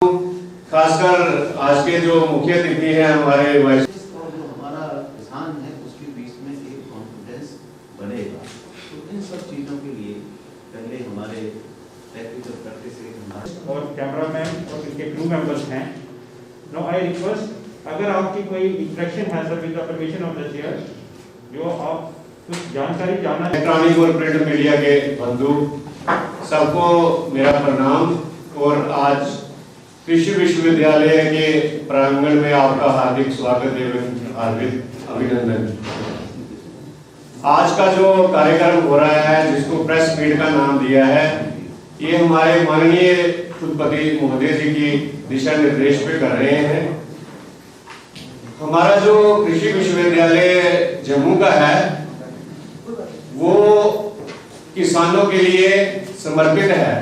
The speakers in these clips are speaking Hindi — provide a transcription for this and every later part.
खासकर आज के जो मुख्य अतिथि हैं हमारे वाइस और जो हमारा किसान है उसके बीच में एक कॉन्फिडेंस बनेगा। तो इन सब चीज़ों के लिए पहले हमारे टेक्निकल प्रैक्टिस और कैमरामैन और इनके क्रू मेंबर्स हैं। नो आई रिक्वेस्ट, अगर आपकी कोई इंस्ट्रक्शन है sir with the permission of the chair, जो आप कुछ जानकारी जानना इलेक्ट्रॉनिक और प्रिंट मीडिया के बंधु सबको मेरा प्रणाम। और आज कृषि विश्वविद्यालय के प्रांगण में आपका हार्दिक स्वागत एवं हार्दिक अभिनंदन। आज का जो कार्यक्रम हो रहा है जिसको प्रेस मीट का नाम दिया है, ये हमारे माननीय कुलपति महोदय जी की दिशा निर्देश पे कर रहे हैं। हमारा जो कृषि विश्वविद्यालय जम्मू का है वो किसानों के लिए समर्पित है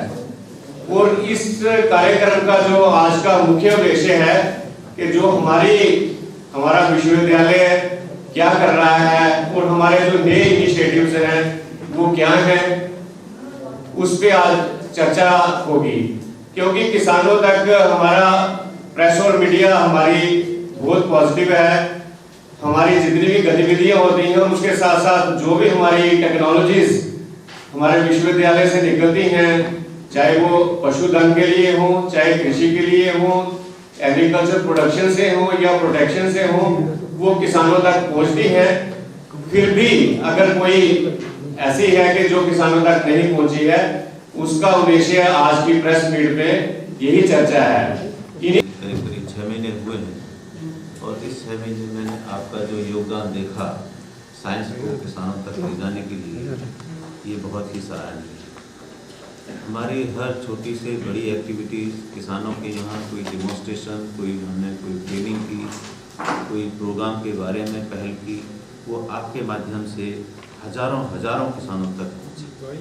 और इस कार्यक्रम का जो आज का मुख्य उद्देश्य है कि जो हमारा विश्वविद्यालय क्या कर रहा है और हमारे जो नए इनिशिएटिव्स हैं वो क्या हैं, उस पे आज चर्चा होगी। क्योंकि किसानों तक हमारा प्रेस और मीडिया हमारी बहुत पॉजिटिव है। हमारी जितनी भी गतिविधियां होती हैं उसके साथ साथ जो भी हमारी टेक्नोलॉजीज हमारे विश्वविद्यालय से निकलती हैं, चाहे वो पशुधन के लिए हो, चाहे कृषि के लिए हो, एग्रीकल्चर प्रोडक्शन से हो या प्रोटेक्शन से हो, वो किसानों तक पहुंचती हैं। फिर भी अगर कोई ऐसी है कि जो किसानों तक नहीं पहुंची है, उसका उद्देश्य आज की प्रेस मीट पे यही चर्चा है। करीब 6 महीने हुए हैं और इस 6 महीने में मैंने आपका जो योगदान देखा साइंस को किसानों तक ले जाने के लिए, ये बहुत ही सराहनीय है। हमारी हर छोटी से बड़ी एक्टिविटीज़ किसानों के यहाँ कोई डेमोन्स्ट्रेशन, हमने कोई ट्रेनिंग की, कोई प्रोग्राम के बारे में पहल की, वो आपके माध्यम से हजारों किसानों तक पहुँची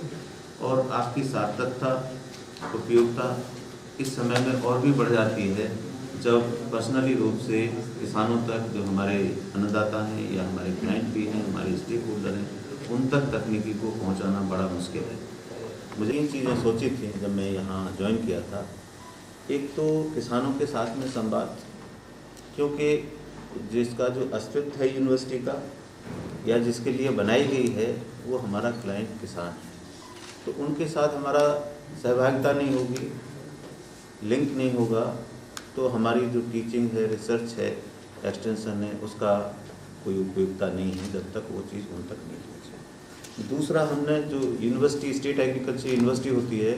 और आपकी सार्थकता, उपयोगिता इस समय में और भी बढ़ जाती है जब पर्सनली रूप से किसानों तक जो हमारे अन्नदाता हैं या हमारे क्लाइंट भी हैं, हमारे स्टेक होल्डर हैं, उन तक तकनीकी को पहुंचाना बड़ा मुश्किल है। मुझे इन चीज़ें सोची थी जब मैं यहाँ ज्वाइन किया था। एक तो किसानों के साथ में संवाद, क्योंकि जिसका जो अस्तित्व है यूनिवर्सिटी का या जिसके लिए बनाई गई है वो हमारा क्लाइंट किसान है, तो उनके साथ हमारा सहभागिता नहीं होगी, लिंक नहीं होगा, तो हमारी जो टीचिंग है, रिसर्च है, एक्सटेंशन है, उसका कोई उपयोगिता नहीं है जब तक वो चीज़ उन तक नहीं पहुँचे। दूसरा, हमने जो यूनिवर्सिटी, स्टेट एग्रीकल्चर यूनिवर्सिटी होती है,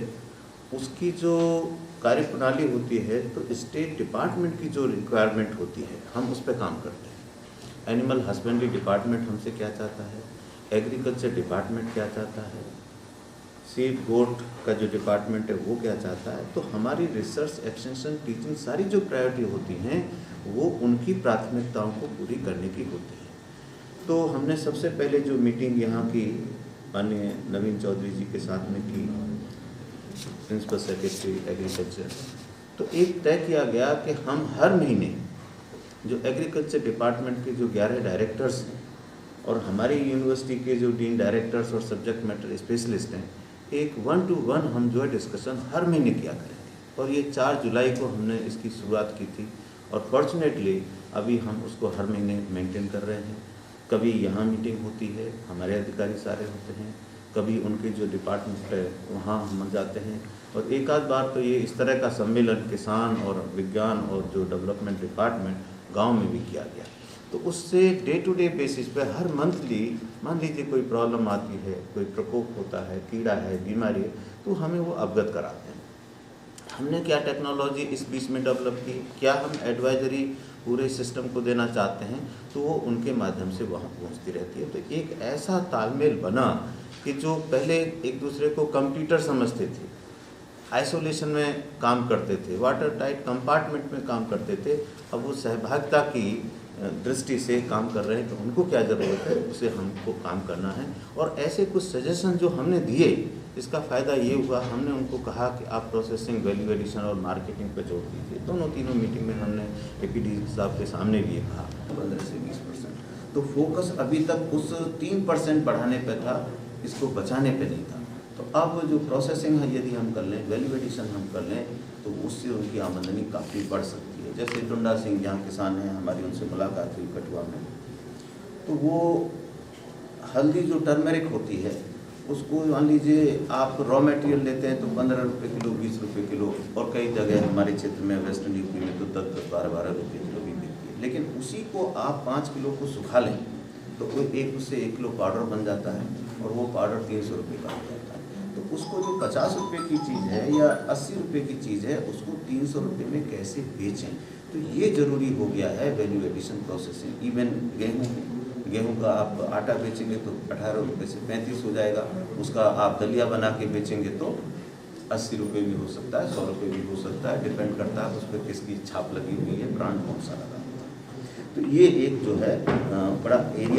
उसकी जो कार्यप्रणाली होती है, तो स्टेट डिपार्टमेंट की जो रिक्वायरमेंट होती है हम उस पर काम करते हैं। एनिमल हस्बेंड्री डिपार्टमेंट हमसे क्या चाहता है, एग्रीकल्चर डिपार्टमेंट क्या चाहता है, सीप गोट का जो डिपार्टमेंट है वो क्या चाहता है, तो हमारी रिसर्च, एक्सटेंशन, टीचिंग सारी जो प्रायोरिटी होती हैं वो उनकी प्राथमिकताओं को पूरी करने की होती है। तो हमने सबसे पहले जो मीटिंग यहाँ की माननीय नवीन चौधरी जी के साथ में की, प्रिंसिपल सेक्रेटरी एग्रीकल्चर, तो एक तय किया गया कि हम हर महीने जो एग्रीकल्चर डिपार्टमेंट के जो 11 डायरेक्टर्स हैं और हमारी यूनिवर्सिटी के जो डीन डायरेक्टर्स और सब्जेक्ट मैटर स्पेशलिस्ट हैं, एक 1-to-1 हम जो है डिस्कशन हर महीने किया करेंगे। और ये 4 जुलाई को हमने इसकी शुरुआत की थी और फॉर्चुनेटली अभी हम उसको हर महीने मेंटेन कर रहे हैं। कभी यहाँ मीटिंग होती है, हमारे अधिकारी सारे होते हैं, कभी उनके जो डिपार्टमेंट है वहाँ हम जाते हैं, और एक आध बार तो ये इस तरह का सम्मेलन किसान और विज्ञान और जो डेवलपमेंट डिपार्टमेंट गाँव में भी किया गया। तो उससे डे टू डे बेसिस पे हर मंथली, मान लीजिए कोई प्रॉब्लम आती है, कोई प्रकोप होता है, कीड़ा है, बीमारी है, तो हमें वो अवगत कराते हैं। हमने क्या टेक्नोलॉजी इस बीच में डेवलप की, क्या हम एडवाइजरी पूरे सिस्टम को देना चाहते हैं, तो वो उनके माध्यम से वहाँ पहुँचती रहती है। तो एक ऐसा तालमेल बना कि जो पहले एक दूसरे को कंप्यूटर समझते थे, आइसोलेशन में काम करते थे, वाटर टाइट कंपार्टमेंट में काम करते थे, अब वो सहभागिता की दृष्टि से काम कर रहे हैं कि उनको क्या ज़रूरत है, उसे हमको काम करना है। और ऐसे कुछ सजेशन जो हमने दिए, इसका फ़ायदा ये हुआ, हमने उनको कहा कि आप प्रोसेसिंग, वैल्यू एडिशन और मार्केटिंग पे जोड़ दीजिए। तीनों मीटिंग में हमने एपीडी साहब के सामने भी ये कहा 15 से 20%। तो फोकस अभी तक उस 3% बढ़ाने पर था, इसको बचाने पर नहीं था। तो अब जो प्रोसेसिंग है यदि हम कर लें, वैल्यू एडिशन हम कर लें, तो तो उससे उनकी आमदनी काफ़ी बढ़ सकती है। जैसे टुंडा सिंह जहाँ किसान हैं, हमारी उनसे मुलाकात हुई कठुआ में, तो वो हल्दी जो टर्मरिक होती है उसको मान लीजिए आप रॉ मटेरियल लेते हैं तो 15 रुपये किलो, 20 रुपये किलो, और कई जगह हमारे क्षेत्र में वेस्टर्न यूपी में तो 10-10, 12-12 रुपये किलो भी बिकती है। लेकिन उसी को आप 5 किलो को सुखा लें तो कोई उससे 1 किलो पाउडर बन जाता है, और वो पाउडर 300 रुपये का हो जाता है। तो उसको जो 50 रुपये की चीज़ है या 80 रुपये की चीज़ है उसको 300 रुपये में कैसे बेचें, तो ये ज़रूरी हो गया है वैल्यू एडिशन प्रोसेसिंग। इवन गेहूं का आप आटा बेचेंगे तो 18 रुपये से 35 हो जाएगा, उसका आप दलिया बना के बेचेंगे तो 80 रुपये भी हो सकता है, 100 रुपये भी हो सकता है, डिपेंड करता है उस पर किसकी छाप लगी हुई है, ब्रांड कौन सा लगा। तो ये एक जो है बड़ा एरिया